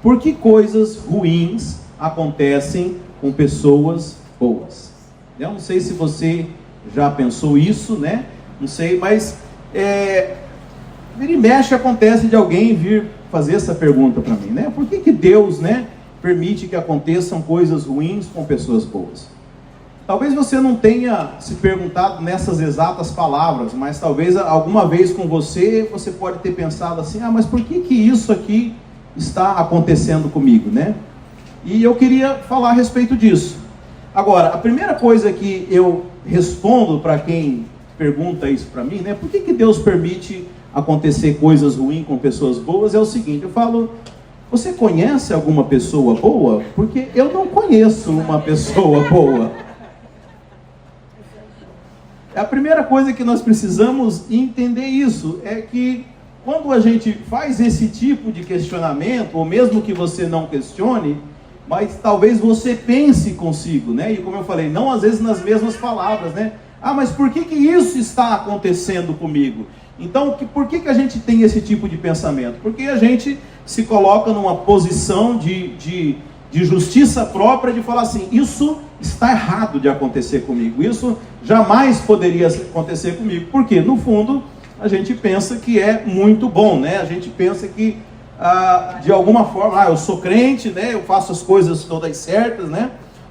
por que coisas ruins acontecem com pessoas boas? Eu não sei se você já pensou isso, né? Não sei, mas vira e mexe acontece de alguém vir fazer essa pergunta para mim, né? Por que Deus, né, permite que aconteçam coisas ruins com pessoas boas? Talvez você não tenha se perguntado nessas exatas palavras, mas talvez alguma vez com você pode ter pensado assim, mas por que isso aqui está acontecendo comigo, né? E eu queria falar a respeito disso. Agora, a primeira coisa que eu respondo para quem pergunta isso para mim, né? Por que Deus permite acontecer coisas ruins com pessoas boas? É o seguinte, eu falo, você conhece alguma pessoa boa? Porque eu não conheço uma pessoa boa. A primeira coisa que nós precisamos entender isso é que quando a gente faz esse tipo de questionamento, ou mesmo que você não questione, mas talvez você pense consigo, né? E como eu falei, não às vezes nas mesmas palavras, né? Mas por que isso está acontecendo comigo? Então, por que a gente tem esse tipo de pensamento? Porque a gente se coloca numa posição de justiça própria, de falar assim, isso está errado de acontecer comigo, isso jamais poderia acontecer comigo, porque no fundo a gente pensa que é muito bom, né? A gente pensa que de alguma forma, eu sou crente, né? Eu faço as coisas todas certas, né?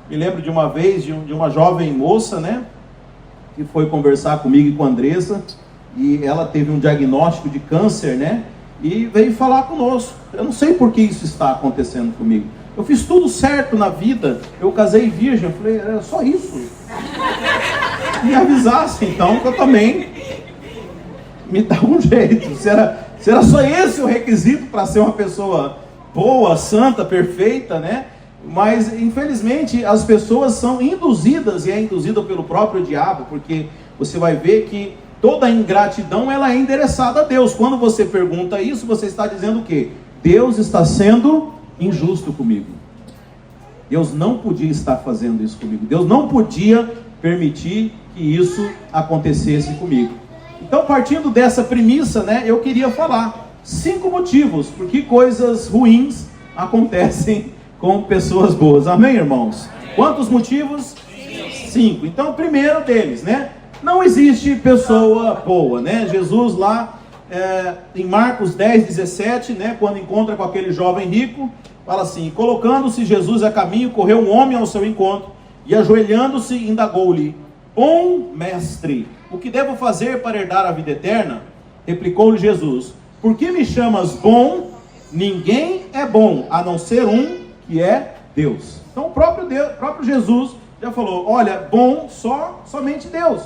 Me lembro de uma vez de uma jovem moça, né, que foi conversar comigo e com a Andressa, e ela teve um diagnóstico de câncer, né? E veio falar conosco. Eu não sei por que isso está acontecendo comigo. Eu fiz tudo certo na vida, eu casei virgem. Eu falei, era só isso? Me avisasse então, que eu também me dava um jeito. Se era só esse o requisito para ser uma pessoa boa, santa, perfeita, né? Mas infelizmente as pessoas são induzidas, e é induzida pelo próprio diabo, porque você vai ver que toda ingratidão ela é endereçada a Deus. Quando você pergunta isso, você está dizendo o quê? Deus está sendo injusto comigo. Deus não podia estar fazendo isso comigo. Deus não podia permitir que isso acontecesse comigo. Então, partindo dessa premissa, né, eu queria falar 5 motivos por que coisas ruins acontecem com pessoas boas. Amém, irmãos? Quantos motivos? 5. Então, o primeiro deles, né? Não existe pessoa boa, né? Jesus lá em Marcos 10:17, né, quando encontra com aquele jovem rico, fala assim: colocando-se Jesus a caminho, correu um homem ao seu encontro, e ajoelhando-se, indagou-lhe: bom mestre, o que devo fazer para herdar a vida eterna? Replicou-lhe Jesus: por que me chamas bom? Ninguém é bom, a não ser um, que é Deus. Então o próprio Jesus já falou: olha, bom somente Deus.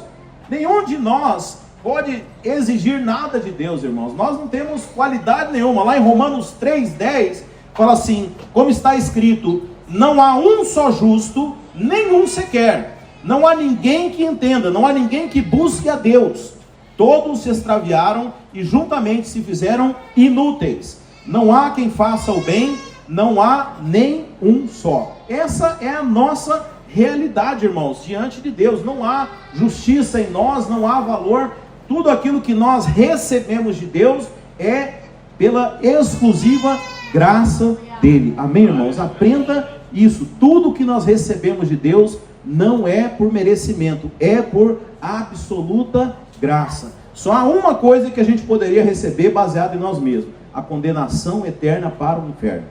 Nenhum de nós pode exigir nada de Deus, irmãos. Nós não temos qualidade nenhuma. Lá em Romanos 3:10 fala assim, como está escrito: não há um só justo, nenhum sequer. Não há ninguém que entenda, não há ninguém que busque a Deus. Todos se extraviaram e juntamente se fizeram inúteis. Não há quem faça o bem, não há nem um só. Essa é a nossa realidade, irmãos, diante de Deus. Não há justiça em nós, não há valor. Tudo aquilo que nós recebemos de Deus é pela exclusiva graça dele. Amém, irmãos? Aprenda isso. Tudo que nós recebemos de Deus não é por merecimento, é por absoluta graça. Só há uma coisa que a gente poderia receber baseado em nós mesmos: a condenação eterna para o inferno.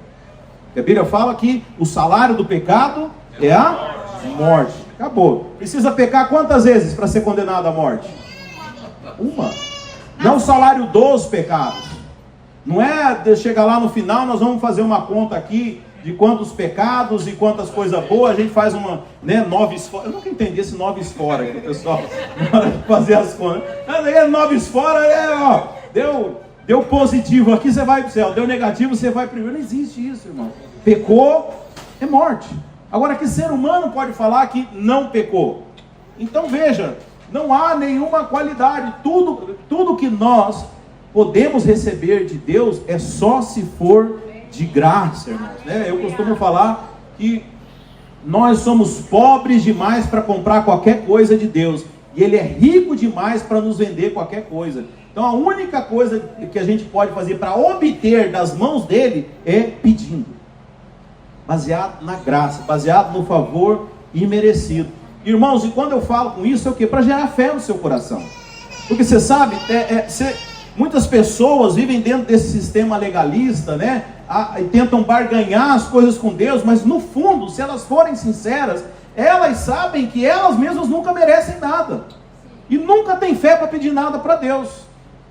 A Bíblia fala que o salário do pecado é a morte. Acabou. Precisa pecar quantas vezes para ser condenado à morte? Uma. Não o salário dos pecados. Não é de chegar lá no final, nós vamos fazer uma conta aqui de quantos pecados e quantas coisas boas, a gente faz uma, né, 9 fora. Eu nunca entendi esse 9 fora que o pessoal na hora de fazer as contas. 9 fora deu positivo aqui, você vai para o céu. Deu negativo, você vai primeiro. Não existe isso, irmão. Pecou, é morte. Agora, que ser humano pode falar que não pecou? Então veja, não há nenhuma qualidade. Tudo que nós podemos receber de Deus é só se for de graça, irmãos, né? Eu costumo falar que nós somos pobres demais para comprar qualquer coisa de Deus, e Ele é rico demais para nos vender qualquer coisa. Então a única coisa que a gente pode fazer para obter das mãos dele é pedindo. baseado na graça, baseado no favor imerecido. Irmãos, e quando eu falo com isso, é o quê? Para gerar fé no seu coração. Porque você sabe, muitas pessoas vivem dentro desse sistema legalista, né? E tentam barganhar as coisas com Deus, mas no fundo, se elas forem sinceras, elas sabem que elas mesmas nunca merecem nada. E nunca tem fé para pedir nada para Deus.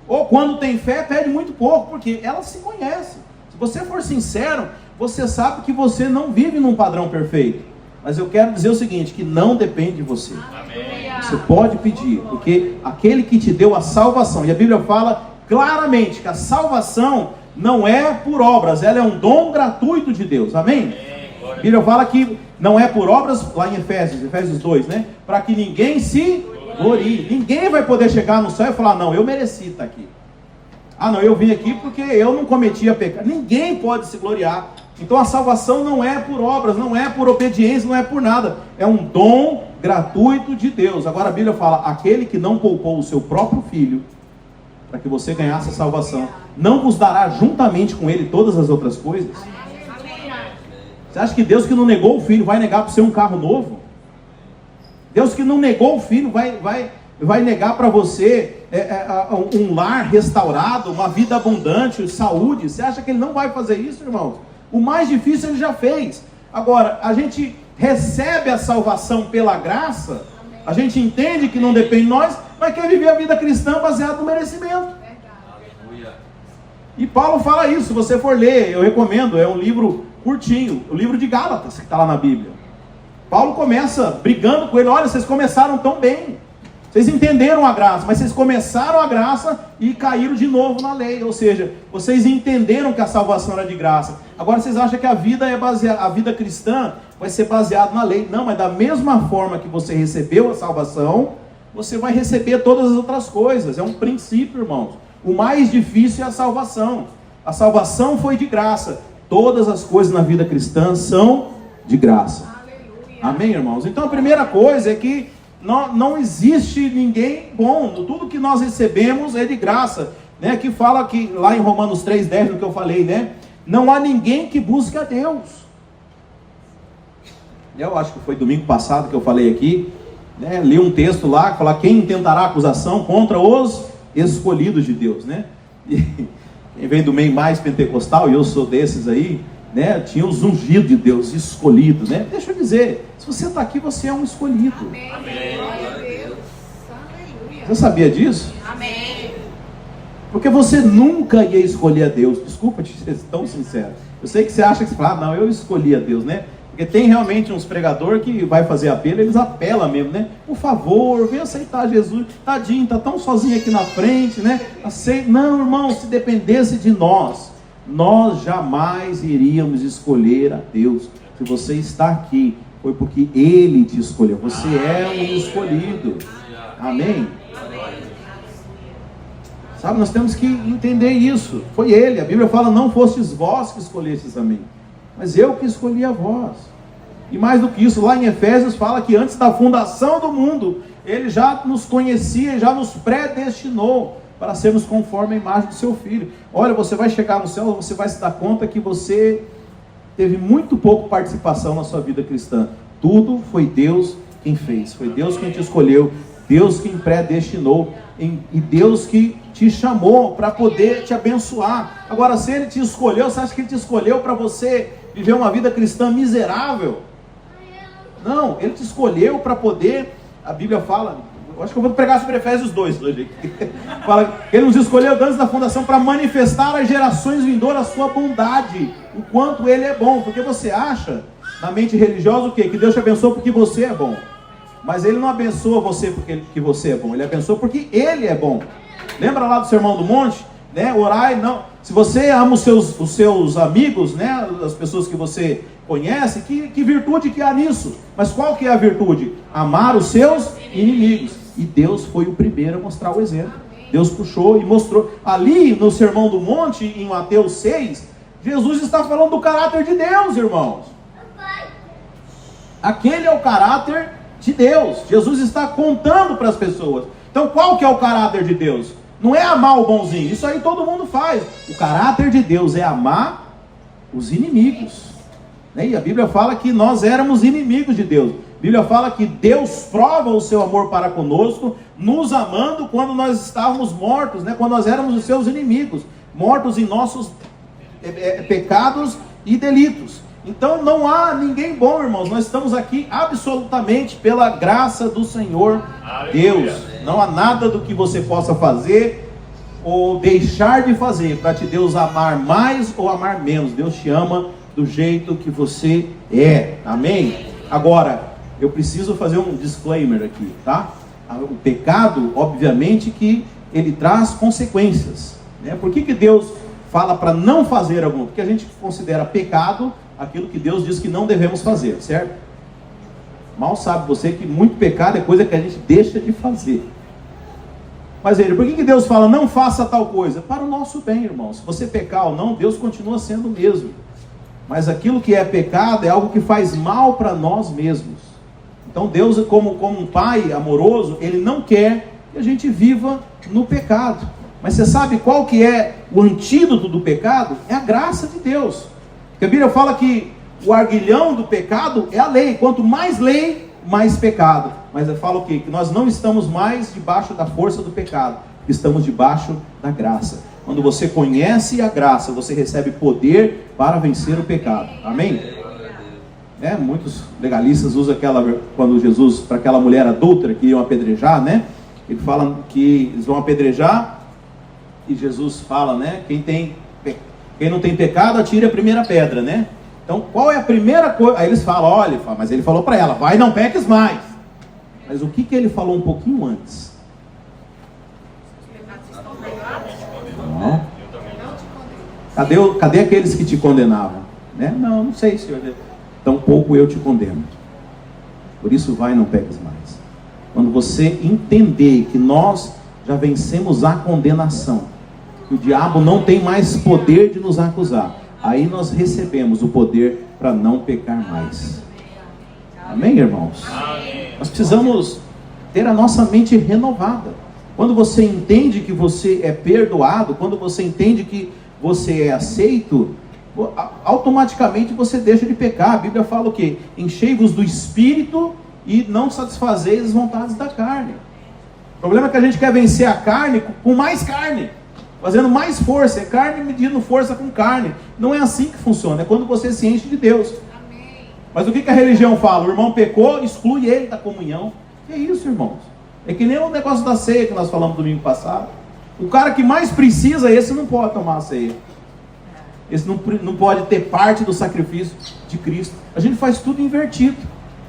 Ou quando tem fé, pede muito pouco, porque elas se conhecem. Se você for sincero, você sabe que você não vive num padrão perfeito. Mas eu quero dizer o seguinte, que não depende de você. Amém. Você pode pedir, porque aquele que te deu a salvação, e a Bíblia fala claramente que a salvação não é por obras, ela é um dom gratuito de Deus. Amém? A Bíblia fala que não é por obras, lá em Efésios 2, né? Para que ninguém se glorie. Ninguém vai poder chegar no céu e falar, não, eu mereci estar aqui. Ah, não, eu vim aqui porque eu não cometia pecado. Ninguém pode se gloriar. Então a salvação não é por obras, não é por obediência, não é por nada. É um dom gratuito de Deus. Agora a Bíblia fala, aquele que não poupou o seu próprio filho, para que você ganhasse a salvação, não vos dará juntamente com ele todas as outras coisas? Você acha que Deus que não negou o filho vai negar para você um carro novo? Deus que não negou o filho vai negar para você um lar restaurado, uma vida abundante, saúde? Você acha que ele não vai fazer isso, irmãos? O mais difícil ele já fez. Agora, a gente recebe a salvação pela graça, a gente entende que não depende de nós, mas quer viver a vida cristã baseada no merecimento. E Paulo fala isso, se você for ler, eu recomendo, é um livro curtinho, o livro de Gálatas, que está lá na Bíblia. Paulo começa brigando com ele, olha, vocês começaram tão bem, vocês entenderam a graça, mas vocês começaram a graça e caíram de novo na lei, ou seja, vocês entenderam que a salvação era de graça, agora vocês acham que a vida cristã vai ser baseada na lei. Não, mas da mesma forma que você recebeu a salvação, você vai receber todas as outras coisas, é um princípio, irmãos. O mais difícil é a salvação. A salvação foi de graça. Todas as coisas na vida cristã são de graça. Aleluia. Amém, irmãos? Então a primeira coisa é que não existe ninguém bom. Tudo que nós recebemos é de graça, né? Aqui fala que lá em Romanos 3:10, no que eu falei, né? Não há ninguém que busque a Deus. Eu acho que foi domingo passado que eu falei aqui, né? Li um texto lá que fala, quem intentará acusação contra os escolhidos de Deus, né? E quem vem do meio mais pentecostal, e eu sou desses aí, né? Tinha os ungidos de Deus, escolhidos, né? Deixa eu dizer, se você está aqui, você é um escolhido. Amém. Amém. Você sabia disso? Amém. Porque você nunca ia escolher a Deus. Desculpa te ser tão sincero. Eu sei que você acha que você fala, não, eu escolhi a Deus, né? Porque tem realmente uns pregadores que vai fazer apelo, eles apelam mesmo, né? Por favor, vem aceitar Jesus. Tadinho, tá tão sozinho aqui na frente, né? Não, irmão, se dependesse de nós, nós jamais iríamos escolher a Deus. Se você está aqui, foi porque Ele te escolheu. Você é um escolhido. Amém? Sabe, nós temos que entender isso. Foi Ele. A Bíblia fala, não fostes vós que escolhestes a mim, mas eu que escolhi a vós. E mais do que isso, lá em Efésios fala que antes da fundação do mundo, Ele já nos conhecia, já nos predestinou para sermos conforme a imagem do seu Filho. Olha, você vai chegar no céu, você vai se dar conta que você teve muito pouco participação na sua vida cristã. Tudo foi Deus quem fez, foi Deus quem te escolheu, Deus quem predestinou, e Deus que te chamou para poder te abençoar. Agora, se Ele te escolheu, você acha que Ele te escolheu para você viver uma vida cristã miserável? Não, Ele te escolheu para poder, a Bíblia fala, eu acho que eu vou pregar sobre Efésios 2 hoje. Fala que Ele nos escolheu antes da fundação para manifestar às gerações vindouras a sua bondade, o quanto Ele é bom. Porque você acha, na mente religiosa, o quê? Que Deus te abençoou porque você é bom. Mas Ele não abençoa você porque você é bom, Ele abençoa porque Ele é bom. Lembra lá do Sermão do Monte? Né? Orai, não. Se você ama os seus amigos, né? As pessoas que você conhece, que virtude que há nisso? Mas qual que é a virtude? Amar os seus inimigos. E Deus foi o primeiro a mostrar o exemplo. Deus puxou e mostrou. Ali no Sermão do Monte, em Mateus 6, Jesus está falando do caráter de Deus, irmãos. Aquele é o caráter de Deus. Jesus está contando para as pessoas. Então qual que é o caráter de Deus? Não é amar o bonzinho, isso aí todo mundo faz. O caráter de Deus é amar os inimigos. né? E a Bíblia fala que nós éramos inimigos de Deus. A Bíblia fala que Deus prova o seu amor para conosco, nos amando quando nós estávamos mortos, né? Quando nós éramos os seus inimigos, mortos em nossos pecados e delitos. Então não há ninguém bom, irmãos. Nós estamos aqui absolutamente pela graça do Senhor Deus. Não há nada do que você possa fazer ou deixar de fazer para te Deus amar mais ou amar menos. Deus te ama do jeito que você é. Amém? Agora, eu preciso fazer um disclaimer aqui, tá? O pecado, obviamente que ele traz consequências, né? Por que Deus fala para não fazer algum? Porque a gente considera pecado aquilo que Deus diz que não devemos fazer, certo? Mal sabe você que muito pecado é coisa que a gente deixa de fazer. Mas por que Deus fala não faça tal coisa? Para o nosso bem, irmão. Se você pecar ou não, Deus continua sendo o mesmo. Mas aquilo que é pecado é algo que faz mal para nós mesmos. Então Deus, como um pai amoroso, Ele não quer que a gente viva no pecado. Mas você sabe qual que é o antídoto do pecado? É a graça de Deus. Porque a Bíblia fala que o arguilhão do pecado é a lei. Quanto mais lei, mais pecado. Mas fala o quê? Que nós não estamos mais debaixo da força do pecado. Estamos debaixo da graça. Quando você conhece a graça, você recebe poder para vencer o pecado. Amém? Muitos legalistas usam quando Jesus, para aquela mulher adúltera que iam apedrejar, né? Ele fala que eles vão apedrejar e Jesus fala, né? Quem não tem pecado, atire a primeira pedra, né? Então, qual é a primeira coisa? Aí eles falam, olha, mas ele falou para ela, vai, não peques mais. Mas o que ele falou um pouquinho antes? Não. Cadê aqueles que te condenavam? Né? Não sei, Senhor. Tampouco eu te condeno. Por isso vai, não peques mais. Quando você entender que nós já vencemos a condenação, que o diabo não tem mais poder de nos acusar, aí nós recebemos o poder para não pecar mais. Amém, irmãos? Amém. Nós precisamos ter a nossa mente renovada. Quando você entende que você é perdoado, quando você entende que você é aceito, automaticamente você deixa de pecar. A Bíblia fala o quê? Enchei-vos do Espírito e não satisfazeis as vontades da carne. O problema é que a gente quer vencer a carne com mais carne, fazendo mais força. É carne medindo força com carne. Não é assim que funciona. É quando você se enche de Deus. Amém. Mas o que a religião fala? O irmão pecou, exclui ele da comunhão. Que é isso, irmãos? É que nem o negócio da ceia que nós falamos domingo passado. O cara que mais precisa, esse não pode tomar a ceia. Esse não pode ter parte do sacrifício de Cristo. A gente faz tudo invertido.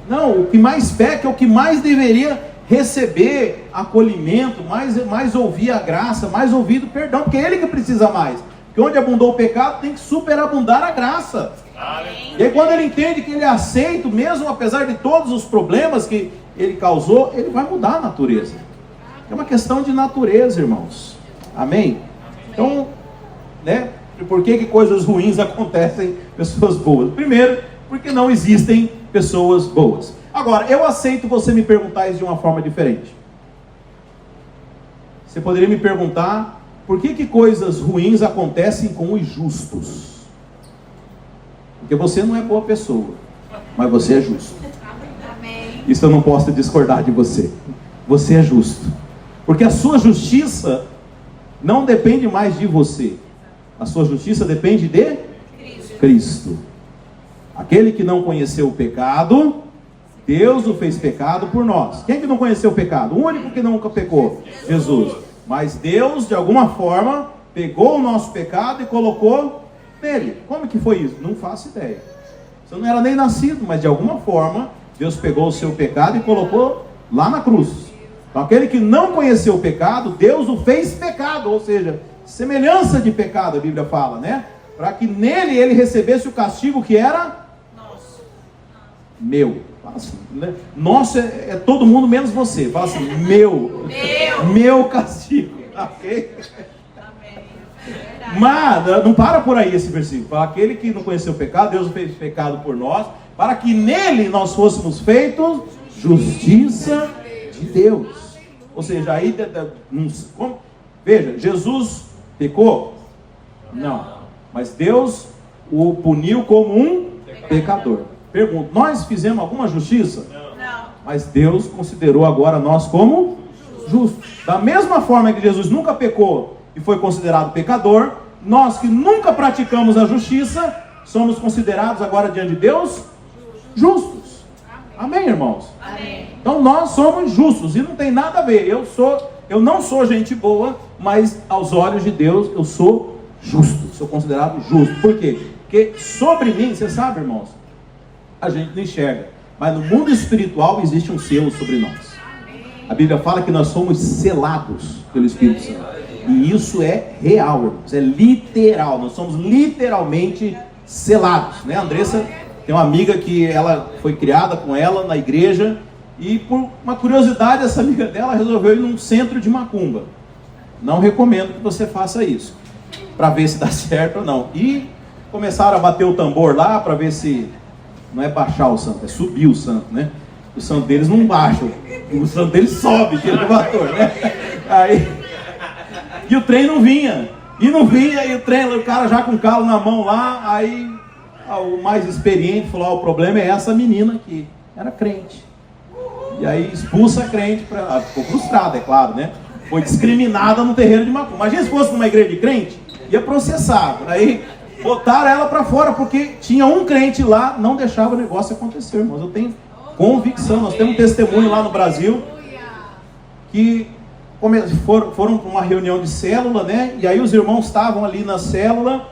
Não, o que mais peca é o que mais deveria receber acolhimento, mais ouvir a graça, mais ouvir o perdão, porque é ele que precisa mais. Porque onde abundou o pecado, tem que superabundar a graça. Amém. E aí quando ele entende que ele é aceito, mesmo apesar de todos os problemas que ele causou, ele vai mudar a natureza. É uma questão de natureza, irmãos. Amém? Então, né? Por que coisas ruins acontecem em pessoas boas? Primeiro, porque não existem pessoas boas. Agora, eu aceito você me perguntar isso de uma forma diferente. Você poderia me perguntar por que coisas ruins acontecem com os justos? Porque você não é boa pessoa, mas você é justo. Isso eu não posso discordar de você. Você é justo. Porque a sua justiça não depende mais de você. A sua justiça depende de Cristo. Aquele que não conheceu o pecado, Deus o fez pecado por nós. Quem que não conheceu o pecado? O único que nunca pecou? Jesus. Mas Deus, de alguma forma, pegou o nosso pecado e colocou nele. Como que foi isso? Não faço ideia. Você não era nem nascido, mas de alguma forma, Deus pegou o seu pecado e colocou lá na cruz. Então aquele que não conheceu o pecado, Deus o fez pecado, ou seja, semelhança de pecado, a Bíblia fala, né? Para que nele ele recebesse o castigo que era nosso. Meu. Fala assim, né? Nosso é todo mundo menos você. Fala assim, meu castigo. Ok? Mas não para por aí esse versículo. Fala, aquele que não conheceu o pecado, Deus o fez pecado por nós, para que nele nós fôssemos feitos justiça de Deus. Ou seja, aí veja, Jesus pecou? Não. Mas Deus o puniu como um pecador. Pergunto, nós fizemos alguma justiça? Não. Mas Deus considerou agora nós como justos. Da mesma forma que Jesus nunca pecou e foi considerado pecador, nós que nunca praticamos a justiça, somos considerados agora diante de Deus justos. Amém, irmãos? Amém. Então nós somos justos e não tem nada a ver. Eu não sou gente boa, mas aos olhos de Deus eu sou justo. Sou considerado justo. Por quê? Porque sobre mim, você sabe, irmãos, a gente não enxerga, mas no mundo espiritual existe um selo sobre nós. A Bíblia fala que nós somos selados pelo Espírito Santo. E isso é real, irmãos. É literal. Nós somos literalmente selados, né? A Andressa tem uma amiga que ela foi criada com ela na igreja. E por uma curiosidade, essa amiga dela resolveu ir num centro de macumba. Não recomendo que você faça isso, para ver se dá certo ou não. E começaram a bater o tambor lá, para ver se... Não é baixar o santo, é subir o santo, né? O santo deles não baixa, o santo deles sobe de elevador, né? Aí... E o trem não vinha. E não vinha, e o cara já com o calo na mão lá. Aí o mais experiente falou, o problema é essa menina aqui. Era crente. E aí expulsa a crente, ela ficou frustrada, é claro, né? Foi discriminada no terreiro de macumba. Imagina se fosse numa igreja de crente, ia processar. Aí botaram ela para fora, porque tinha um crente lá, não deixava o negócio acontecer, irmãos. Eu tenho convicção, nós temos um testemunho lá no Brasil, que foram para uma reunião de célula, né? E aí os irmãos estavam ali na célula,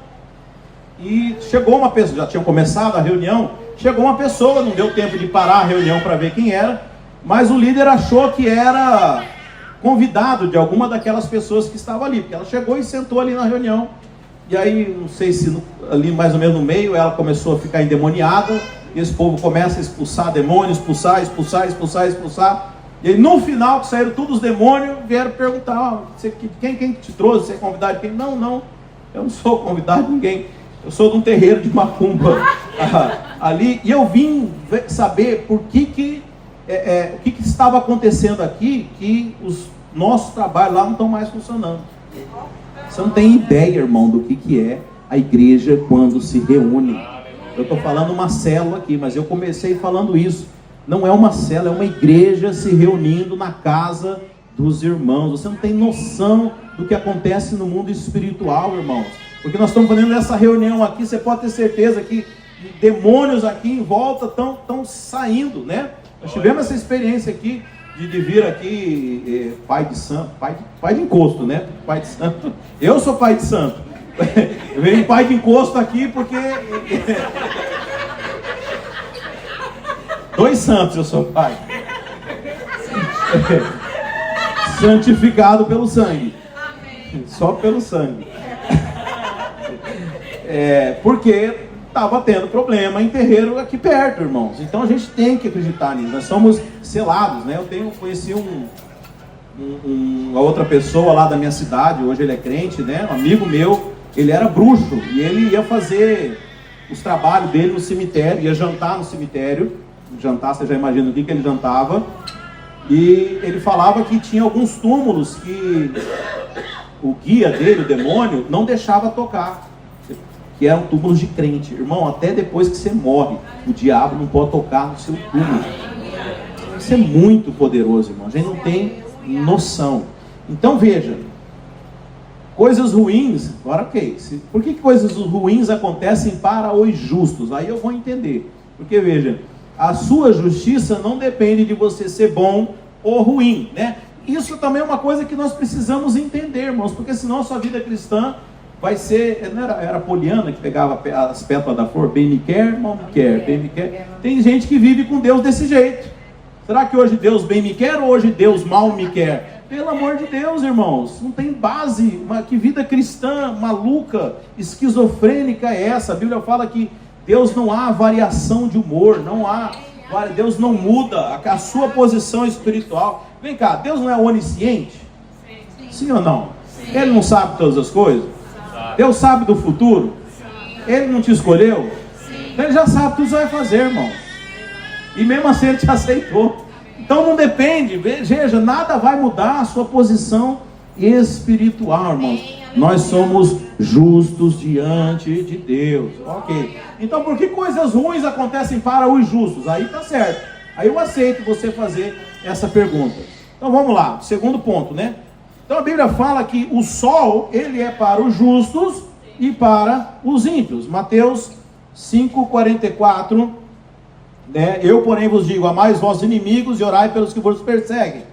e chegou uma pessoa, já tinham começado a reunião, chegou uma pessoa, não deu tempo de parar a reunião para ver quem era, mas o líder achou que era convidado de alguma daquelas pessoas que estavam ali, porque ela chegou e sentou ali na reunião, e aí, não sei se ali mais ou menos no meio, ela começou a ficar endemoniada, e esse povo começa a expulsar demônios, expulsar, e aí no final, que saíram todos os demônios, vieram perguntar, quem te trouxe, você é convidado de quem? Não, eu não sou convidado de ninguém, eu sou de um terreiro de macumba ali, e eu vim saber por o que estava acontecendo aqui, que os nossos trabalhos lá não estão mais funcionando. Você não tem ideia, irmão, do que é a igreja quando se reúne. Eu estou falando uma célula aqui, mas eu comecei falando isso. Não é uma célula, é uma igreja se reunindo na casa dos irmãos. Você não tem noção do que acontece no mundo espiritual, irmãos. Porque nós estamos fazendo essa reunião aqui, você pode ter certeza que demônios aqui em volta estão saindo, né? Nós tivemos essa experiência aqui de vir aqui, pai de santo, pai de encosto, né? Pai de santo. Eu sou pai de santo. Eu venho pai de encosto aqui porque... 2 santos eu sou pai. Santificado pelo sangue. Só pelo sangue. Porque estava tendo problema em terreiro aqui perto, irmãos. Então a gente tem que acreditar nisso. Nós somos selados, né? Eu conheci uma outra pessoa lá da minha cidade. Hoje ele é crente, né? Um amigo meu. Ele era bruxo e ele ia fazer os trabalhos dele no cemitério, ia jantar no cemitério. Jantar, você já imagina o que ele jantava. E ele falava que tinha alguns túmulos que o guia dele, o demônio, não deixava tocar, que eram túmulos de crente. Irmão, até depois que você morre, o diabo não pode tocar no seu túmulo. Isso é muito poderoso, irmão. A gente não tem noção. Então veja, coisas ruins, agora ok, por que coisas ruins acontecem para os justos? Aí eu vou entender. Porque veja, a sua justiça não depende de você ser bom ou ruim, né? Isso também é uma coisa que nós precisamos entender, irmãos, porque senão a sua vida cristã vai ser... Não era Poliana que pegava as pétalas da flor? Bem me quer, mal me quer, bem me quer. Tem gente que vive com Deus desse jeito. Será que hoje Deus bem me quer ou hoje Deus mal me quer? Pelo amor de Deus, irmãos, não tem base. Que vida cristã maluca, esquizofrênica é essa? A Bíblia fala que Deus não há variação de humor, Deus não muda a sua posição espiritual. Vem cá, Deus não é onisciente? Sim ou não? Sim. Ele não sabe todas as coisas? Deus sabe do futuro? Ele não te escolheu? Ele já sabe tudo que você vai fazer, irmão. E mesmo assim ele te aceitou. Então não depende, veja, nada vai mudar a sua posição espiritual, irmãos. nós somos justos diante de Deus. Ok. Então, por que coisas ruins acontecem para os justos? Aí tá certo. Aí eu aceito você fazer essa pergunta. Então vamos lá, segundo ponto, né? Então a Bíblia fala que o sol, ele é para os justos e para os ímpios. Mateus 5,44, né? Eu, porém, vos digo, amai os vossos inimigos e orai pelos que vos perseguem,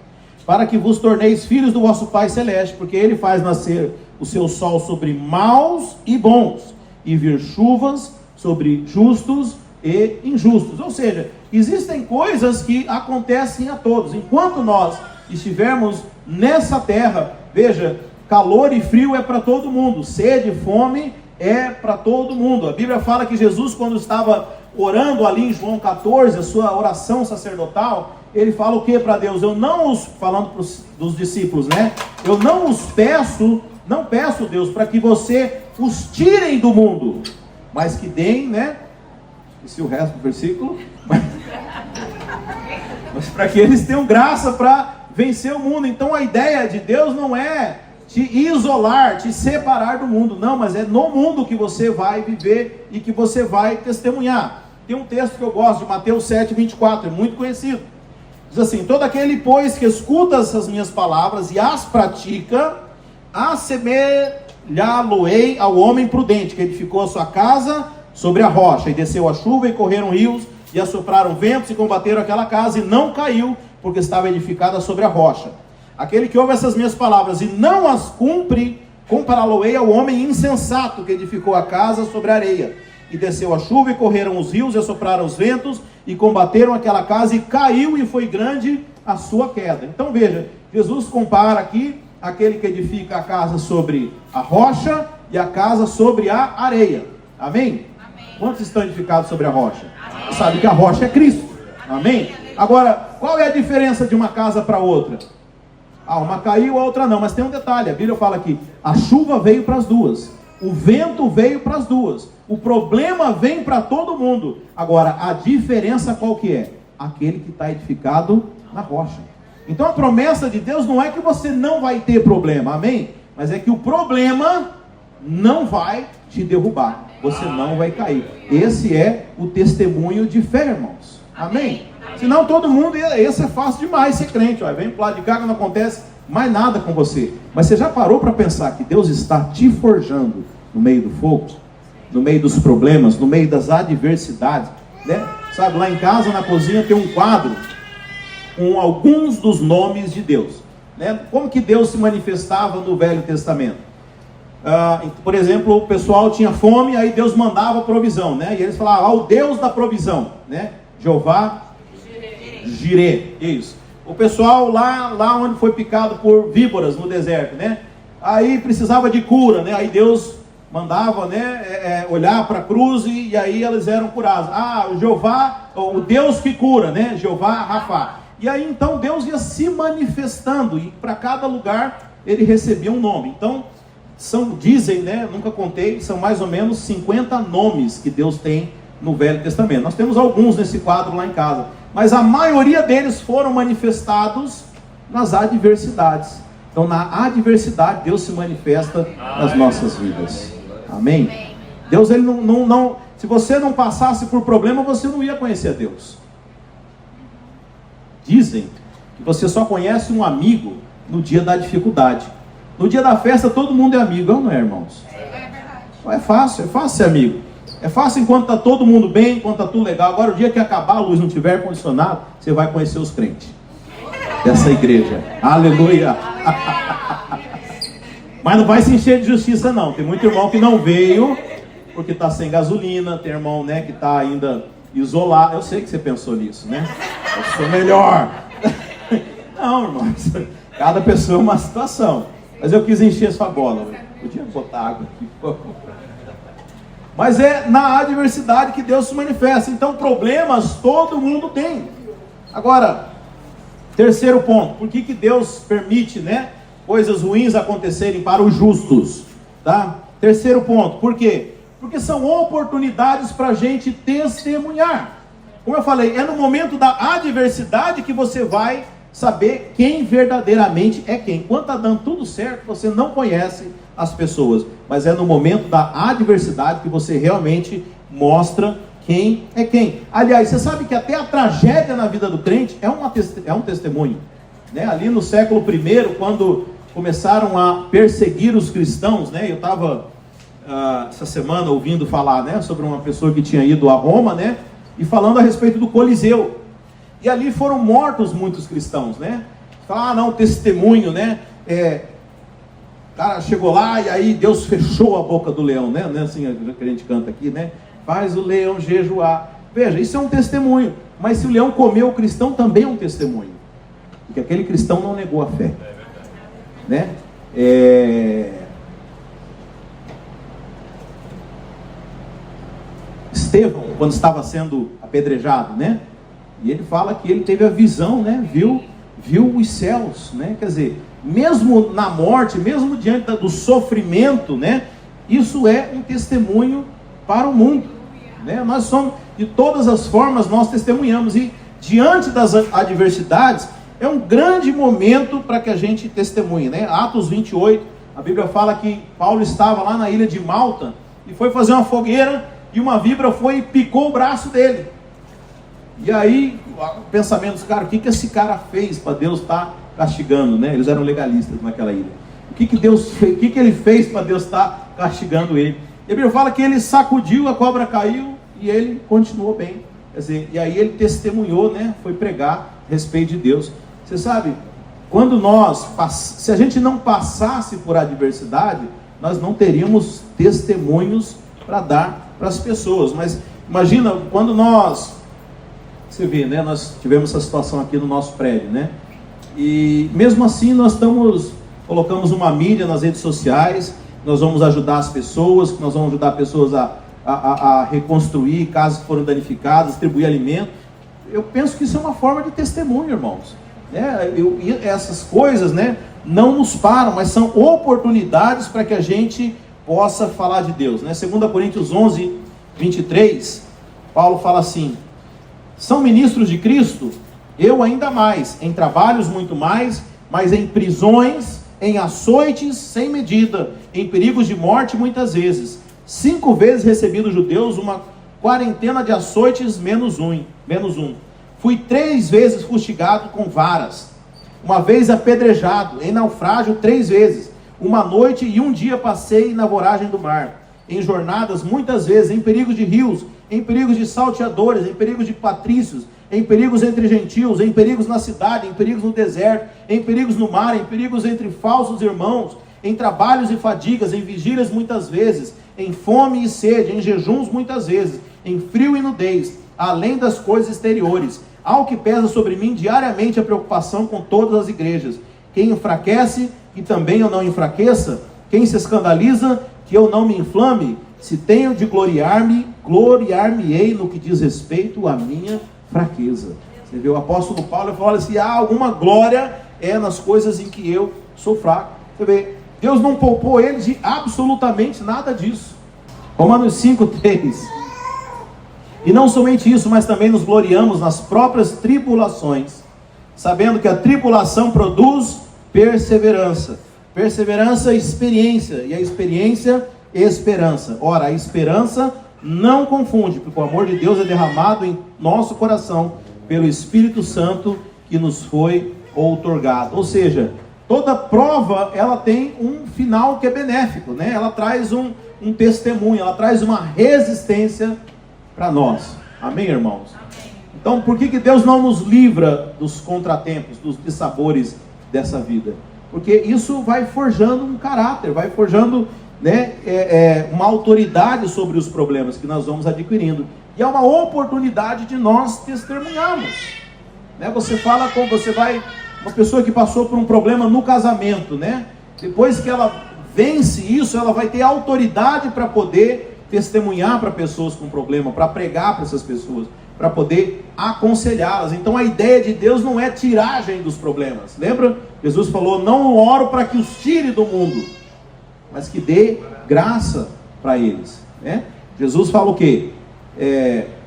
para que vos torneis filhos do vosso Pai Celeste, porque Ele faz nascer o seu sol sobre maus e bons, e vir chuvas sobre justos e injustos. Ou seja, existem coisas que acontecem a todos. Enquanto nós estivermos nessa terra, veja, calor e frio é para todo mundo, sede e fome é para todo mundo. A Bíblia fala que Jesus, quando estava orando ali em João 14, a sua oração sacerdotal, ele fala o que para Deus? Eu não os, falando dos discípulos, né? Eu não os peço, não peço, Deus, para que você os tirem do mundo, mas que deem, né? Esqueci o resto do versículo. Mas para que eles tenham graça para vencer o mundo. Então a ideia de Deus não é te isolar, te separar do mundo. Não, mas é no mundo que você vai viver e que você vai testemunhar. Tem um texto que eu gosto, de Mateus 7,24, é muito conhecido. Diz assim: todo aquele, pois, que escuta essas minhas palavras e as pratica, assemelhá-lo-ei ao homem prudente, que edificou a sua casa sobre a rocha, e desceu a chuva, e correram rios, e assopraram ventos, e combateram aquela casa, e não caiu, porque estava edificada sobre a rocha. Aquele que ouve essas minhas palavras e não as cumpre, compará-lo-ei ao homem insensato, que edificou a casa sobre a areia, e desceu a chuva, e correram os rios, e assopraram os ventos, e combateram aquela casa, e caiu, e foi grande a sua queda. Então veja, Jesus compara aqui aquele que edifica a casa sobre a rocha, e a casa sobre a areia. Amém? Quantos estão edificados sobre a rocha? Amém. Sabe que a rocha é Cristo. Amém? Agora, qual é a diferença de uma casa para outra? Uma caiu, a outra não. Mas tem um detalhe, a Bíblia fala que a chuva veio para as duas, o vento veio para as duas, o problema vem para todo mundo. Agora, a diferença qual que é? Aquele que está edificado na rocha. Então a promessa de Deus não é que você não vai ter problema, amém? Mas é que o problema não vai te derrubar, você não vai cair. Esse é o testemunho de fé, irmãos. Amém? Senão todo mundo, esse é fácil demais ser crente, ó. Vem pro lado de cá que não acontece mais nada com você. Mas você já parou para pensar que Deus está te forjando no meio do fogo, no meio dos problemas, no meio das adversidades, né? Sabe, lá em casa, na cozinha, tem um quadro com alguns dos nomes de Deus, né? Como que Deus se manifestava no Velho Testamento? Por exemplo, o pessoal tinha fome, aí Deus mandava provisão, né? E eles falavam, o Deus da provisão, né? Jeová Jireh, isso. O pessoal lá onde foi picado por víboras no deserto, né? Aí precisava de cura, né? Aí Deus mandava, né, olhar para a cruz e aí eles eram curados. O Jeová, o Deus que cura, né? Jeová Rafá. E aí então Deus ia se manifestando e para cada lugar ele recebia um nome. Então dizem, né? Nunca contei, são mais ou menos 50 nomes que Deus tem no Velho Testamento. Nós temos alguns nesse quadro lá em casa, mas a maioria deles foram manifestados nas adversidades. Então na adversidade Deus se manifesta nas nossas vidas. Amém? Deus, ele não, se você não passasse por problema, você não ia conhecer a Deus. Dizem que você só conhece um amigo no dia da dificuldade. No dia da festa todo mundo é amigo, não é, irmãos? É fácil ser amigo. É fácil enquanto está todo mundo bem, enquanto está tudo legal. Agora o dia que acabar a luz, não tiver ar-condicionado, você vai conhecer os crentes dessa igreja. Aleluia! Mas não vai se encher de justiça não. Tem muito irmão que não veio porque está sem gasolina. Tem irmão, né, que está ainda isolado. Eu sei que você pensou nisso, né? Eu sou melhor. Não, irmãos. Cada pessoa é uma situação. Mas eu quis encher sua bola. Podia botar água aqui, por favor. Mas é na adversidade que Deus se manifesta. Então problemas todo mundo tem. Agora, terceiro ponto. Por que Deus permite, né, coisas ruins acontecerem para os justos? Tá? Terceiro ponto. Por quê? Porque são oportunidades para a gente testemunhar. Como eu falei, é no momento da adversidade que você vai saber quem verdadeiramente é quem. Quando está dando tudo certo, você não conhece as pessoas, mas é no momento da adversidade que você realmente mostra quem é quem. Aliás, você sabe que até a tragédia na vida do crente é um testemunho, né? Ali no século I, quando começaram a perseguir os cristãos, né? Eu estava essa semana ouvindo falar, né, sobre uma pessoa que tinha ido a Roma, né, e falando a respeito do Coliseu. E ali foram mortos muitos cristãos, né? Fala, não, testemunho, né? O cara chegou lá e aí Deus fechou a boca do leão, né? Assim que a gente canta aqui, né? Faz o leão jejuar. Veja, isso é um testemunho. Mas se o leão comeu o cristão, também é um testemunho. Porque aquele cristão não negou a fé, né? Estevão, quando estava sendo apedrejado, né? E ele fala que ele teve a visão, né? Viu os céus, né? Quer dizer, mesmo na morte, mesmo diante do sofrimento, né? Isso é um testemunho para o mundo, né? Nós somos, de todas as formas, nós testemunhamos. E diante das adversidades, é um grande momento para que a gente testemunhe, né? Atos 28, a Bíblia fala que Paulo estava lá na ilha de Malta e foi fazer uma fogueira e uma víbora foi e picou o braço dele. E aí, o pensamento dos caras, o que esse cara fez para Deus estar castigando, né? Eles eram legalistas naquela ilha. O que Deus fez? O que ele fez para Deus estar castigando ele? E a Bíblia fala que ele sacudiu, a cobra caiu e ele continuou bem. Quer dizer, e aí ele testemunhou, né? Foi pregar a respeito de Deus. Você sabe, quando se a gente não passasse por adversidade, nós não teríamos testemunhos para dar para as pessoas. Mas imagina quando você vê, né? Nós tivemos essa situação aqui no nosso prédio, né? E mesmo assim nós colocamos uma mídia nas redes sociais, nós vamos ajudar as pessoas, nós vamos ajudar pessoas a reconstruir casas que foram danificadas, distribuir alimento. Eu penso que isso é uma forma de testemunho, irmãos. Essas coisas, né, não nos param, mas são oportunidades para que a gente possa falar de Deus, né? 2 Coríntios 11, 23, Paulo fala assim: são ministros de Cristo? Eu ainda mais, em trabalhos muito mais, mas em prisões, em açoites sem medida, em perigos de morte muitas vezes. 5 vezes recebi dos judeus uma quarentena de açoites menos um. Fui 3 vezes fustigado com varas, uma vez apedrejado, em naufrágio 3 vezes, uma noite e um dia passei na voragem do mar, em jornadas muitas vezes, em perigos de rios, em perigos de salteadores, em perigos de patrícios, em perigos entre gentios, em perigos na cidade, em perigos no deserto, em perigos no mar, em perigos entre falsos irmãos, em trabalhos e fadigas, em vigílias muitas vezes, em fome e sede, em jejuns muitas vezes, em frio e nudez, além das coisas exteriores. Ao que pesa sobre mim diariamente a preocupação com todas as igrejas. Quem enfraquece, que também eu não enfraqueça. Quem se escandaliza, que eu não me inflame. Se tenho de gloriar-me, gloriar-me-ei no que diz respeito à minha fraqueza. Você vê, o apóstolo Paulo fala assim: alguma glória é nas coisas em que eu sou fraco. Você vê, Deus não poupou ele de absolutamente nada disso. Romanos 5:3. E não somente isso, mas também nos gloriamos nas próprias tribulações, sabendo que a tribulação produz perseverança. Perseverança, experiência. E a experiência, esperança. Ora, a esperança não confunde, porque o amor de Deus é derramado em nosso coração pelo Espírito Santo que nos foi outorgado. Ou seja, toda prova, ela tem um final que é benéfico, né? Ela traz um testemunho, ela traz uma resistência para nós. Amém, irmãos? Amém. Então, por que Deus não nos livra dos contratempos, dos dissabores dessa vida? Porque isso vai forjando um caráter, vai forjando, né, uma autoridade sobre os problemas que nós vamos adquirindo. E é uma oportunidade de nós testemunharmos. Né? Uma pessoa que passou por um problema no casamento, né? Depois que ela vence isso, ela vai ter autoridade para poder testemunhar para pessoas com problema, para pregar para essas pessoas, para poder aconselhá-las. Então a ideia de Deus não é tiragem dos problemas. Lembra? Jesus falou: não oro para que os tire do mundo, mas que dê graça para eles, né? Jesus fala o quê?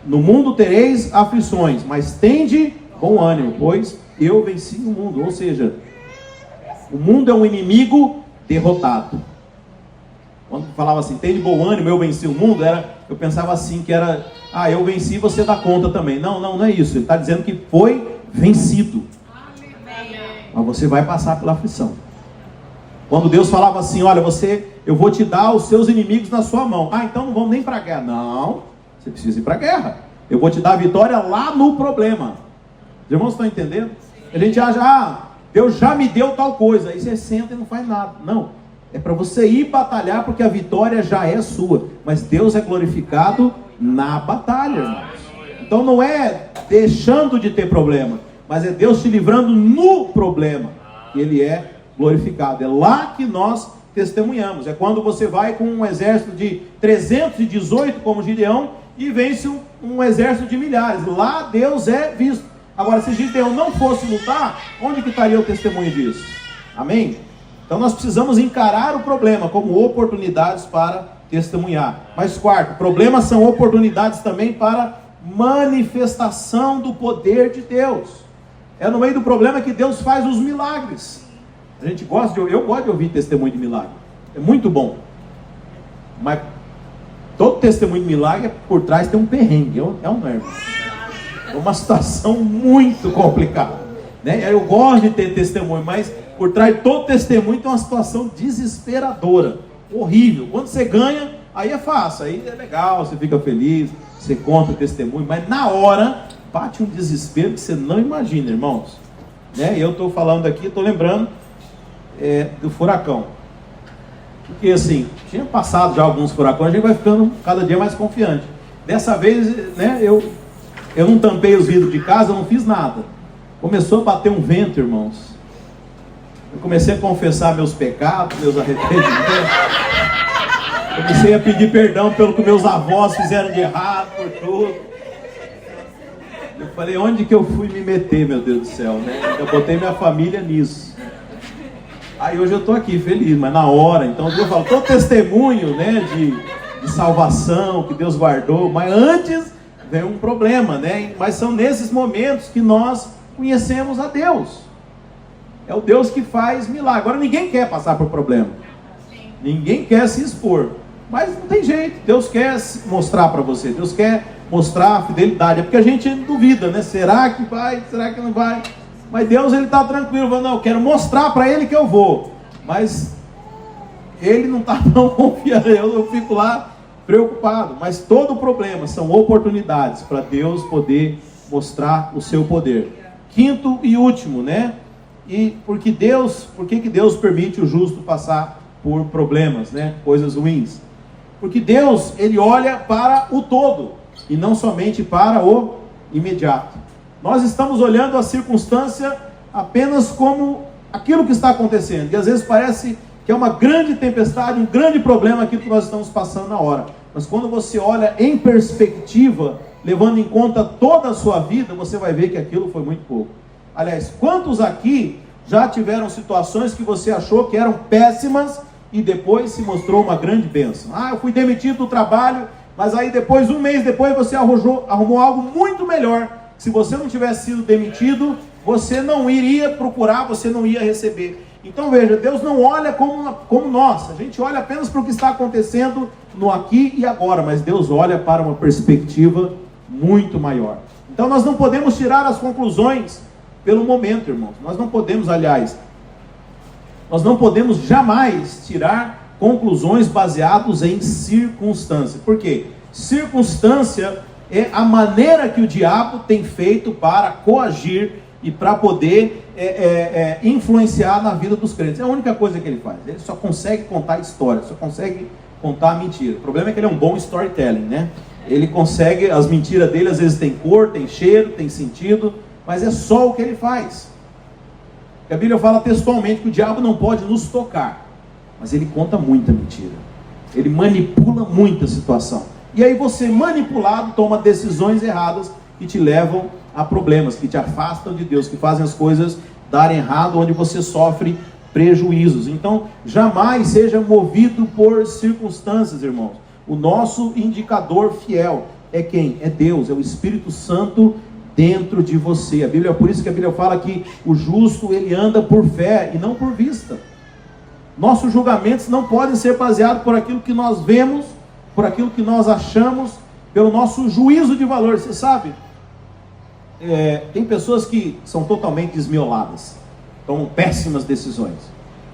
No mundo tereis aflições, mas tende bom ânimo, pois eu venci o mundo. Ou seja, o mundo é um inimigo derrotado. Quando falava assim, tem de bom ânimo, eu venci o mundo, eu pensava assim, que era, eu venci, você dá conta também. Não é isso. Ele está dizendo que foi vencido. Mas você vai passar pela aflição. Quando Deus falava assim, olha, eu vou te dar os seus inimigos na sua mão. Então não vamos nem para a guerra. Não, você precisa ir para a guerra. Eu vou te dar a vitória lá no problema. Os irmãos estão entendendo? A gente acha, Deus já me deu tal coisa. Aí você senta e não faz nada. Não, é para você ir batalhar, porque a vitória já é sua. Mas Deus é glorificado na batalha, irmãos. Então não é deixando de ter problema, mas é Deus te livrando no problema. Ele é glorificado. É lá que nós testemunhamos. É quando você vai com um exército de 318 como Gideão e vence um exército de milhares. Lá Deus é visto. Agora, se Gideão não fosse lutar, onde que estaria o testemunho disso? Amém? Então nós precisamos encarar o problema como oportunidades para testemunhar. Mas quarto, problemas são oportunidades também para manifestação do poder de Deus. É no meio do problema que Deus faz os milagres. A gente eu gosto de ouvir testemunho de milagre. É muito bom. Mas todo testemunho de milagre, por trás tem um perrengue. É um nervo. É uma situação muito complicada, né? Eu gosto de ter testemunho, mas por trás de todo testemunho tem uma situação desesperadora, horrível. Quando você ganha, aí é fácil, aí é legal, você fica feliz, você conta o testemunho, mas na hora bate um desespero que você não imagina, irmãos, né? Eu estou falando aqui, estou lembrando do furacão, porque assim, tinha passado já alguns furacões, a gente vai ficando cada dia mais confiante. Dessa vez, né, eu não tampei os vidros de casa, eu não fiz nada. Começou a bater um vento, irmãos. Eu comecei a confessar meus pecados, meus arrependimentos. Comecei a pedir perdão pelo que meus avós fizeram de errado, por tudo. Eu falei, onde que eu fui me meter, meu Deus do céu, né? Eu botei minha família nisso. Aí hoje eu estou aqui feliz, mas na hora, então eu falo, todo testemunho, né, de salvação que Deus guardou, mas antes vem um problema, né? Mas são nesses momentos que nós conhecemos a Deus. É o Deus que faz milagre. Agora ninguém quer passar por problema. Ninguém quer se expor. Mas não tem jeito. Deus quer mostrar para você. Deus quer mostrar a fidelidade. É porque a gente duvida, né? Será que vai? Será que não vai? Mas Deus, ele está tranquilo. Falando, não, eu quero mostrar para ele que eu vou. Mas ele não está tão confiando. Eu fico lá preocupado. Mas todo problema são oportunidades para Deus poder mostrar o seu poder. Quinto e último, né? E por que Deus permite o justo passar por problemas, né? Coisas ruins? Porque Deus, ele olha para o todo e não somente para o imediato. Nós estamos olhando a circunstância apenas como aquilo que está acontecendo. E às vezes parece que é uma grande tempestade, um grande problema aquilo que nós estamos passando na hora. Mas quando você olha em perspectiva, levando em conta toda a sua vida, você vai ver que aquilo foi muito pouco. Aliás, quantos aqui já tiveram situações que você achou que eram péssimas e depois se mostrou uma grande bênção? Eu fui demitido do trabalho, mas aí depois, um mês depois, você arrumou algo muito melhor. Se você não tivesse sido demitido, você não iria procurar, você não ia receber. Então veja, Deus não olha como nós. A gente olha apenas para o que está acontecendo no aqui e agora, mas Deus olha para uma perspectiva muito maior. Então nós não podemos tirar as conclusões pelo momento, irmãos. Nós não podemos, nós não podemos jamais tirar conclusões baseadas em circunstância. Por quê? Circunstância é a maneira que o diabo tem feito para coagir e para poder influenciar na vida dos crentes. É a única coisa que ele faz. Ele só consegue contar história, só consegue contar mentira. O problema é que ele é um bom storytelling, né? Ele consegue, as mentiras dele às vezes tem cor, tem cheiro, tem sentido, mas é só o que ele faz. A Bíblia fala textualmente que o diabo não pode nos tocar, mas ele conta muita mentira. Ele manipula muita situação. E aí você, manipulado, toma decisões erradas que te levam a problemas, que te afastam de Deus, que fazem as coisas darem errado, onde você sofre prejuízos. Então, jamais seja movido por circunstâncias, irmãos. O nosso indicador fiel é quem? É Deus, é o Espírito Santo dentro de você. A Bíblia, por isso que a Bíblia fala que o justo, ele anda por fé e não por vista. Nossos julgamentos não podem ser baseados por aquilo que nós vemos, por aquilo que nós achamos, pelo nosso juízo de valor. Você sabe, tem pessoas que são totalmente desmioladas, tomam péssimas decisões.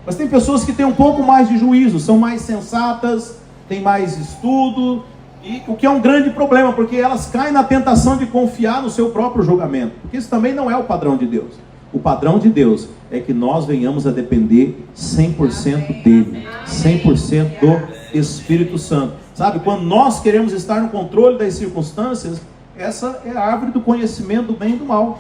Mas tem pessoas que têm um pouco mais de juízo, são mais sensatas, têm mais estudo, e o que é um grande problema, porque elas caem na tentação de confiar no seu próprio julgamento, porque isso também não é o padrão de Deus. O padrão de Deus é que nós venhamos a depender 100% dele, 100% do Espírito Santo. Sabe, quando nós queremos estar no controle das circunstâncias, essa é a árvore do conhecimento do bem e do mal.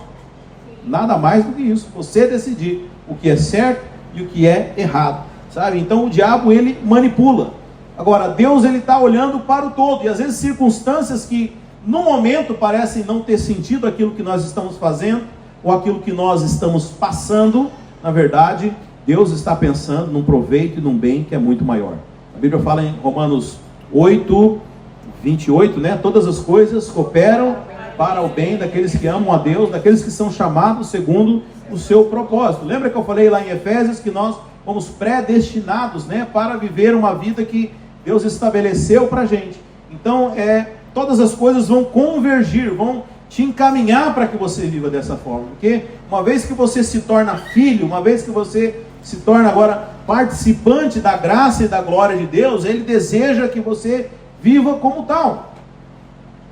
Nada mais do que isso. Você decidir o que é certo e o que é errado. Sabe? Então o diabo, ele manipula. Agora, Deus, ele está olhando para o todo. E às vezes circunstâncias que no momento parecem não ter sentido aquilo que nós estamos fazendo, ou aquilo que nós estamos passando, na verdade, Deus está pensando num proveito e num bem que é muito maior. A Bíblia fala em Romanos 8, 28, né? Todas as coisas cooperam para o bem daqueles que amam a Deus, daqueles que são chamados segundo o seu propósito. Lembra que eu falei lá em Efésios que nós fomos predestinados, né, para viver uma vida que Deus estabeleceu para a gente. Então, todas as coisas vão convergir, vão te encaminhar para que você viva dessa forma. Porque uma vez que você se torna filho, uma vez que você se torna agora participante da graça e da glória de Deus, Ele deseja que você viva como tal.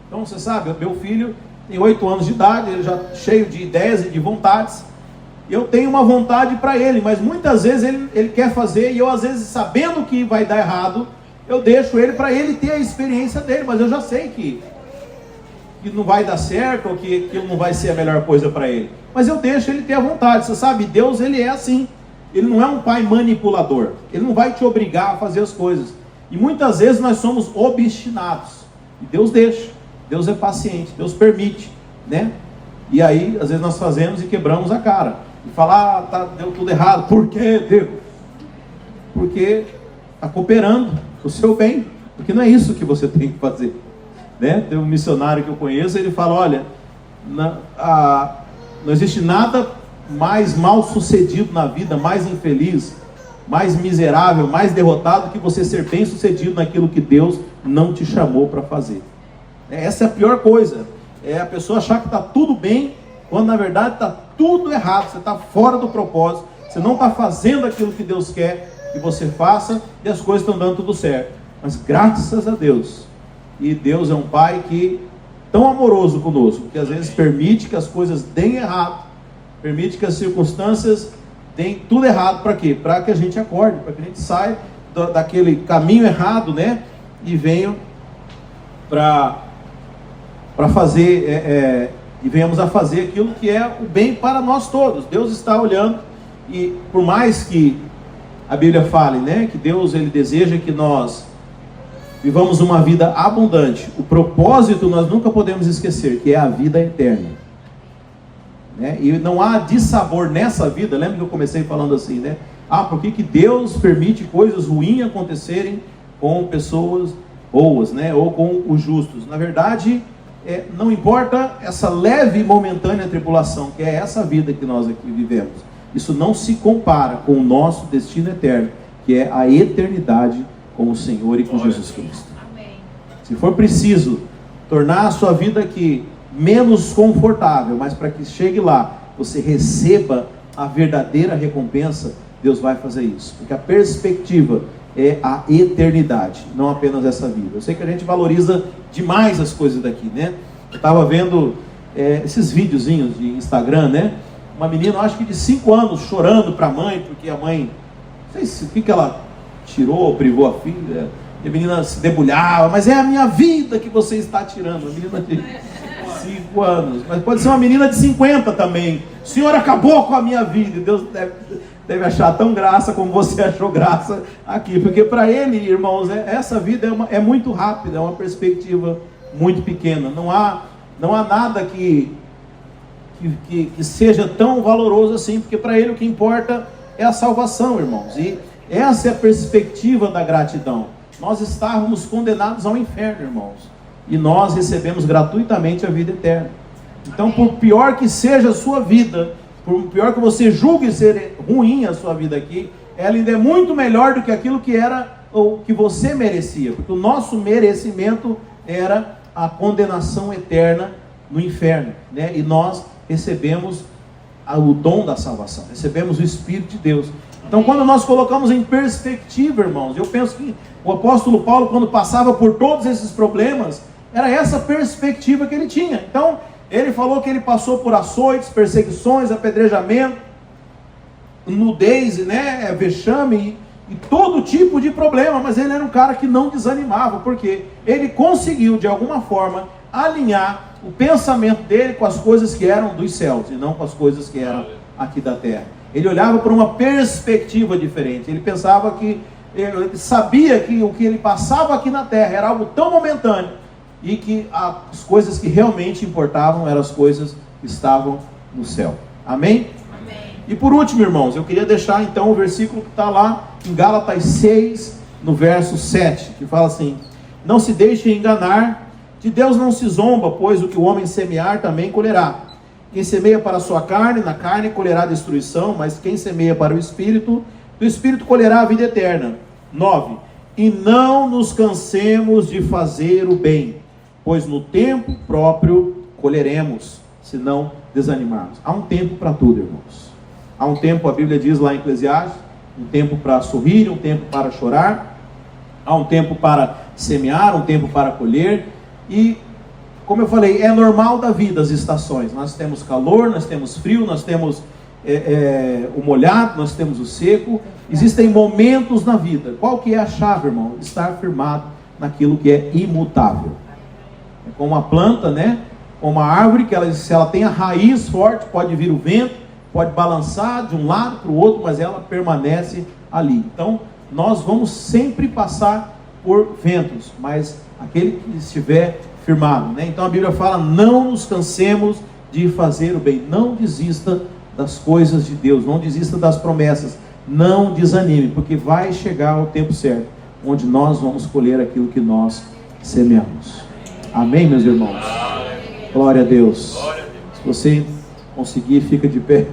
Então você sabe, meu filho tem 8 anos de idade, ele já cheio de ideias e de vontades. Eu tenho uma vontade para ele, mas muitas vezes ele quer fazer, e eu às vezes, sabendo que vai dar errado, eu deixo ele para ele ter a experiência dele, mas eu já sei que não vai dar certo, ou que aquilo não vai ser a melhor coisa para ele. Mas eu deixo ele ter a vontade. Você sabe, Deus, ele é assim. Ele não é um pai manipulador. Ele não vai te obrigar a fazer as coisas. E muitas vezes nós somos obstinados. E Deus deixa. Deus é paciente. Deus permite, né? E aí, às vezes nós fazemos e quebramos a cara. E falar, deu tudo errado. Por quê, Deus? Porque está cooperando o seu bem. Porque não é isso que você tem que fazer. Né? Tem um missionário que eu conheço, ele fala, olha, não existe nada mais mal sucedido na vida, mais infeliz, mais miserável, mais derrotado, que você ser bem sucedido naquilo que Deus não te chamou para fazer. Essa é a pior coisa, é a pessoa achar que está tudo bem, quando na verdade está tudo errado, você está fora do propósito, você não está fazendo aquilo que Deus quer que você faça, e as coisas estão dando tudo certo. Mas graças a Deus, e Deus é um pai que tão amoroso conosco, que às vezes permite que as coisas deem errado, permite que as circunstâncias deem tudo errado. Para quê? Para que a gente acorde, para que a gente saia daquele caminho errado, né? E venha para fazer, e venhamos a fazer aquilo que é o bem para nós todos. Deus está olhando, e por mais que a Bíblia fale, né, que Deus, ele deseja que nós vivamos uma vida abundante, o propósito nós nunca podemos esquecer, que é a vida eterna, né? E não há dissabor nessa vida. Lembra que eu comecei falando assim, né? Por que Deus permite coisas ruins acontecerem com pessoas boas, né? Ou com os justos? Na verdade, não importa essa leve e momentânea tribulação, que é essa vida que nós aqui vivemos, isso não se compara com o nosso destino eterno, que é a eternidade com o Senhor e com Jesus Cristo. Amém. Se for preciso tornar a sua vida aqui menos confortável, mas para que chegue lá, você receba a verdadeira recompensa, Deus vai fazer isso. Porque a perspectiva é a eternidade, não apenas essa vida. Eu sei que a gente valoriza demais as coisas daqui, né? Eu estava vendo esses videozinhos de Instagram, né? Uma menina, acho que de 5 anos, chorando para a mãe, porque a mãe, não sei o que ela tirou, privou a filha, e a menina se debulhava, mas é a minha vida que você está tirando. A menina de 5 anos, mas pode ser uma menina de 50 também. O Senhor acabou com a minha vida. E Deus deve achar tão graça como você achou graça aqui, porque para Ele, irmãos, essa vida é muito rápida, é uma perspectiva muito pequena. Não há nada que seja tão valoroso assim, porque para Ele o que importa é a salvação, irmãos. E essa é a perspectiva da gratidão. Nós estávamos condenados ao inferno, irmãos, e nós recebemos gratuitamente a vida eterna. Então, por pior que seja a sua vida, por pior que você julgue ser ruim a sua vida aqui, ela ainda é muito melhor do que aquilo que era ou que você merecia, porque o nosso merecimento era a condenação eterna no inferno, né? E nós recebemos o dom da salvação, recebemos o Espírito de Deus. Então, quando nós colocamos em perspectiva, irmãos, eu penso que o apóstolo Paulo, quando passava por todos esses problemas, era essa perspectiva que ele tinha. Então, ele falou que ele passou por açoites, perseguições, apedrejamento, nudez, né, vexame e todo tipo de problema, mas ele era um cara que não desanimava, porque ele conseguiu, de alguma forma, alinhar o pensamento dele com as coisas que eram dos céus, e não com as coisas que eram aqui da terra. Ele olhava para uma perspectiva diferente, ele pensava que, ele sabia que o que ele passava aqui na terra era algo tão momentâneo, e que as coisas que realmente importavam eram as coisas que estavam no céu. Amém? E por último, irmãos, eu queria deixar então o versículo que está lá em Gálatas 6, no verso 7, que fala assim: não se deixe enganar, de Deus não se zomba, pois o que o homem semear também colherá. Quem semeia para a sua carne, na carne colherá destruição, mas quem semeia para o Espírito, do Espírito colherá a vida eterna. 9. E não nos cansemos de fazer o bem, pois no tempo próprio colheremos, se não desanimarmos. Há um tempo para tudo, irmãos. Há um tempo, a Bíblia diz lá em Eclesiastes, um tempo para sorrir, um tempo para chorar, há um tempo para semear, um tempo para colher, e, como eu falei, é normal da vida as estações. Nós temos calor, nós temos frio, nós temos o molhado, nós temos o seco. Existem momentos na vida. Qual que é a chave, irmão? Estar firmado naquilo que é imutável. É como uma planta, né? Como uma árvore, que se ela tem a raiz forte, pode vir o vento, pode balançar de um lado para o outro, mas ela permanece ali. Então, nós vamos sempre passar por ventos, mas aquele que estiver firmado, né? Então a Bíblia fala: não nos cansemos de fazer o bem. Não desista das coisas de Deus, não desista das promessas, não desanime, porque vai chegar o tempo certo, onde nós vamos colher aquilo que nós semeamos. Amém, meus irmãos? Glória a Deus. Se você conseguir, fica de pé.